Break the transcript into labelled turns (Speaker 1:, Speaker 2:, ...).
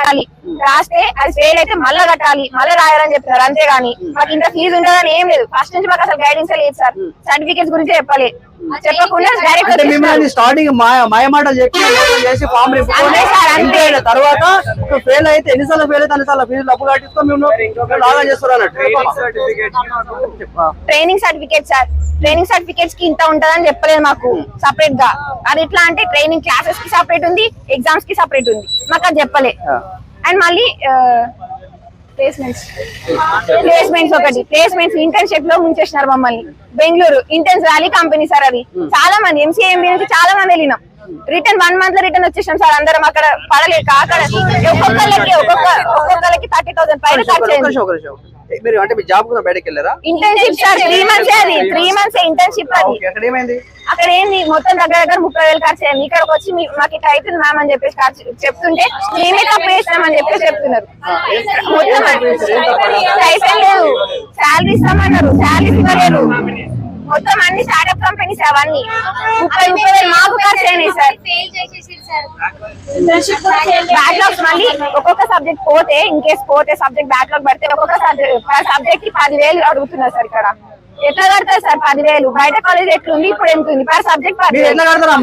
Speaker 1: రాయాలి, రాస్తే అది ఫెయిల్ అయితే మళ్ళీ కట్టాలి, మళ్ళీ రాయాలని చెప్తున్నారు. అంతేగాని మాకు ఇంత ఫీజు ఉంటుందని ఏం లేదు. ఫస్ట్ నుంచి మాకు అసలు గైడెన్స్ లేదు సార్. సర్టిఫికేట్స్ గురించి చెప్పాలి, చెప్పకుండా డైరెక్ట్
Speaker 2: స్టార్టింగ్ మాయమాటలు చేసి ఫామ్ నింపుకొని తర్వాత ఫెయిల్ అయితే ఎన్నిసార్లు ఫెయిల్ అయితే అన్నిసార్లు ఫీజులు అప్పు కట్టించుకొని మేము లాగా చేస్తున్నారు.
Speaker 1: Training certificate sir, training certificates కి ఇంత ఉంటదని చెప్పలేదు మాకు సపరేట్ గా. అది ఎట్లా అంటే ట్రైనింగ్ క్లాసెస్ కి సపరేట్ ఉంది, ఎగ్జామ్స్ కి సపరేట్ ఉంది, మాకు అది చెప్పలే. అండ్ మళ్ళీ ప్లేస్మెంట్స్ ఒకటి, ప్లేస్మెంట్స్ ఇంటర్న్షిప్ లో ముంచేసినారు మమ్మల్ని. Bengaluru interns valley company sir, అది చాలా మంది ఎంసీఎంబీ నుంచి చాలా మంది వెళ్ళినాం. రిటర్న్ 1 month లో రిటర్న్ వచ్చేసాం సార్. అందరం అక్కడ పడలేక అక్కడ ఒక్కొక్కరికి 30,000 పైన ఖర్చు అయింది.
Speaker 2: మీరు అంటే మీ జాబ్ కోసం బయటకు వెళ్ళారా?
Speaker 1: ఇంటర్న్షిప్ సార్ 3 months, అది 3 months ఇంటర్న్షిప్. అది అక్కడ ఏంది మొత్తం దగ్గర 30,000 ఖర్చు అయింది. ఇక్కడికి వచ్చి మాకు ఇట్లా అవుతుంది మ్యామ్ అని చెప్పేసి చెప్తుంటే మేమే తప్పు చేస్తామని చెప్పేసి చెప్తున్నారు. మొత్తం అయిపోయి లేదు, శాలరీ ఇస్తామన్నారు, శాలరీ ఇవ్వలేదు. మొత్తం అన్ని స్టార్ట్అప్ కంపెనీస్ అవన్నీ 30,000 మాకు ఖర్చు అయినాయి సార్. బ్యాక్లాగ్స్ మళ్ళీ ఒక్కొక్క సబ్జెక్ట్ పోతే, ఇన్ కేసు పోతే సబ్జెక్ట్ బ్యాక్లాగ్ పడితే ఒక్కొక్క సబ్జెక్ట్ కి 10,000 అడుగుతున్నారు సార్. ఇక్కడ ఎట్లా కడతారు సార్ 10,000? బయట కాలేజ్ ఎట్లుంది, ఇప్పుడు ఎంత ఉంది పర్ సబ్జెక్ట్ 10,000.